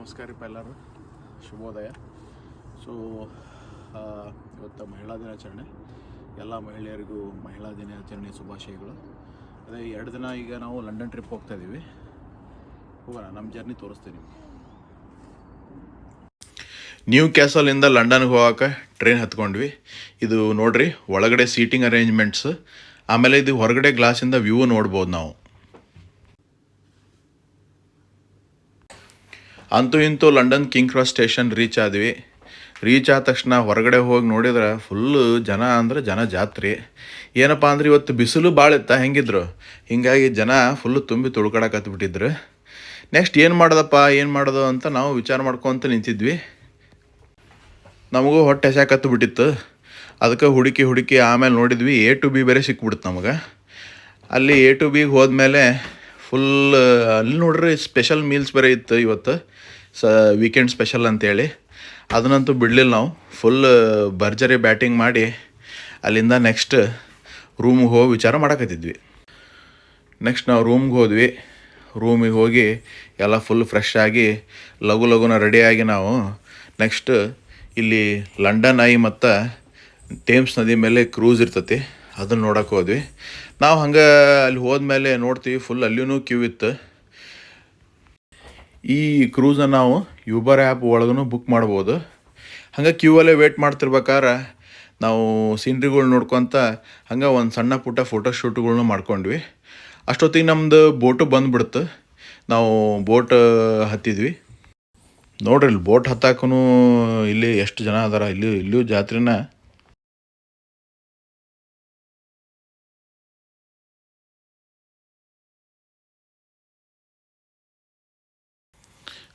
ನಮಸ್ಕಾರ ರೀ ಎಲ್ಲರೂ, ಶುಭೋದಯ. ಸೊ ಇವತ್ತು ಮಹಿಳಾ ದಿನಾಚರಣೆ. ಎಲ್ಲ ಮಹಿಳೆಯರಿಗೂ ಮಹಿಳಾ ದಿನಾಚರಣೆ ಶುಭಾಶಯಗಳು. ಅದೇ 2 ದಿನ ಈಗ ನಾವು ಲಂಡನ್ ಟ್ರಿಪ್ ಹೋಗ್ತಾ ಇದ್ದೀವಿ. ಹೋಗೋಣ, ನಮ್ಮ ಜರ್ನಿ ತೋರಿಸ್ತೀನಿ. ನ್ಯೂ ಕ್ಯಾಸಲಿಂದ ಲಂಡನ್ಗೆ ಹೋಗೋಕೆ ಟ್ರೈನ್ ಹತ್ಕೊಂಡ್ವಿ. ಇದು ನೋಡ್ರಿ, ಒಳಗಡೆ ಸೀಟಿಂಗ್ ಅರೇಂಜ್ಮೆಂಟ್ಸ್, ಆಮೇಲೆ ಇದು ಹೊರಗಡೆ ಗ್ಲಾಸಿಂದ ವ್ಯೂ ನೋಡ್ಬೋದು ನಾವು. ಅಂತೂ ಇಂತೂ London king cross station reach ಆದ್ವಿ. ರೀಚ್ ಆದ ತಕ್ಷಣ ಹೊರಗಡೆ ಹೋಗಿ ನೋಡಿದ್ರೆ ಫುಲ್ಲು ಜನ ಅಂದರೆ ಜನ ಜಾತ್ರೆ. ಏನಪ್ಪ ಅಂದ್ರೆ ಇವತ್ತು ಬಿಸಿಲು ಭಾಳ ಇತ್ತ, ಹೆಂಗಿದ್ರು ಹೀಗಾಗಿ ಜನ ಫುಲ್ಲು ತುಂಬಿ ತುಳ್ಕೊಳಕತ್ಬಿಟ್ಟಿದ್ರು. ನೆಕ್ಸ್ಟ್ ಏನು ಮಾಡೋದು ಅಂತ ನಾವು ವಿಚಾರ ಮಾಡ್ಕೊತ ನಿಂತಿದ್ವಿ. ನಮಗೂ ಹೊಟ್ಟೆ ಹಸ್ಯಾಕತ್ಬಿಟ್ಟಿತ್ತು. ಅದಕ್ಕೆ ಹುಡುಕಿ ಆಮೇಲೆ ನೋಡಿದ್ವಿ A to B ಬೇರೆ ಸಿಕ್ಬಿಡ್ತು ನಮಗೆ. ಅಲ್ಲಿ A to Bಗೆ ಹೋದ್ಮೇಲೆ ಫುಲ್ ಅಲ್ಲಿ ನೋಡ್ರಿ ಸ್ಪೆಷಲ್ ಮೀಲ್ಸ್ ಬೇರೆ ಇತ್ತು ಇವತ್ತು, ವೀಕೆಂಡ್ ಸ್ಪೆಷಲ್ ಅಂತೇಳಿ. ಅದನ್ನಂತೂ ಬಿಡಲಿಲ್ಲ ನಾವು. ಫುಲ್ ಭರ್ಜರಿ ಬ್ಯಾಟಿಂಗ್ ಮಾಡಿ ಅಲ್ಲಿಂದ ನೆಕ್ಸ್ಟ್ ರೂಮಿಗೆ ಹೋಗಿ ವಿಚಾರ ಮಾಡಕತ್ತಿದ್ವಿ. ನೆಕ್ಸ್ಟ್ ನಾವು ರೂಮ್ಗೆ ಹೋದ್ವಿ. ರೂಮಿಗೆ ಹೋಗಿ ಎಲ್ಲ ಫುಲ್ ಫ್ರೆಶ್ ಆಗಿ ಲಘುನ ರೆಡಿಯಾಗಿ ನಾವು ನೆಕ್ಸ್ಟ್ ಇಲ್ಲಿ ಲಂಡನ್ ಐ ಮತ್ತು ಥೇಮ್ಸ್ ನದಿ ಮೇಲೆ ಕ್ರೂಸ್ ಇರ್ತೈತಿ, ಅದನ್ನು ನೋಡೋಕೆ ಹೋದ್ವಿ. ನಾವು ಹಂಗೆ ಅಲ್ಲಿ ಹೋದ್ಮೇಲೆ ನೋಡ್ತೀವಿ ಫುಲ್ ಅಲ್ಲಿಯೂ ಕ್ಯೂ ಇತ್ತು. ಈ ಕ್ರೂಸನ್ನು ನಾವು ಯೂಬರ್ ಆ್ಯಪ್ ಒಳಗೂ ಬುಕ್ ಮಾಡ್ಬೋದು. ಹಂಗೆ ಕ್ಯೂವಲ್ಲೇ ವೇಟ್ ಮಾಡ್ತಿರ್ಬೇಕಾದ್ರೆ ನಾವು ಸೀನ್ರಿಗಳು ನೋಡ್ಕೊತ ಹಂಗೆ ಒಂದು ಸಣ್ಣ ಪುಟ್ಟ ಫೋಟೋಶೂಟ್ಗಳ್ನು ಮಾಡ್ಕೊಂಡ್ವಿ. ಅಷ್ಟೊತ್ತಿಗೆ ನಮ್ಮದು ಬೋಟು ಬಂದುಬಿಡ್ತು. ನಾವು ಬೋಟ್ ಹತ್ತಿದ್ವಿ. ನೋಡ್ರಿ, ಇಲ್ಲಿ ಬೋಟ್ ಹತ್ತಾಕೂ ಇಲ್ಲಿ ಎಷ್ಟು ಜನ ಅದಾರ. ಇಲ್ಲಿಯೂ ಜಾತ್ರೆನ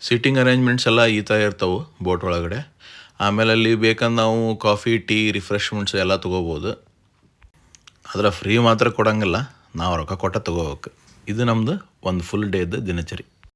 ಸೀಟಿಂಗ್ ಅರೇಂಜ್ಮೆಂಟ್ಸ್ ಎಲ್ಲ ಈ ಥರ ಇರ್ತವೆ ಬೋಟ್ ಒಳಗಡೆ. ಆಮೇಲೆ ಅಲ್ಲಿ ಬೇಕಂದ್ರೆ ನಾವು ಕಾಫಿ, ಟೀ, ರಿಫ್ರೆಶ್ಮೆಂಟ್ಸ್ ಎಲ್ಲ ತೊಗೋಬೋದು. ಆದರೆ ಫ್ರೀ ಮಾತ್ರ ಕೊಡೋಂಗಿಲ್ಲ, ನಾವು ರೊಕ್ಕ ಕೊಟ್ಟ ತೊಗೋಬೇಕು. ಇದು ನಮ್ಮದು ಒಂದು ಫುಲ್ ಡೇದು ದಿನಚರಿ.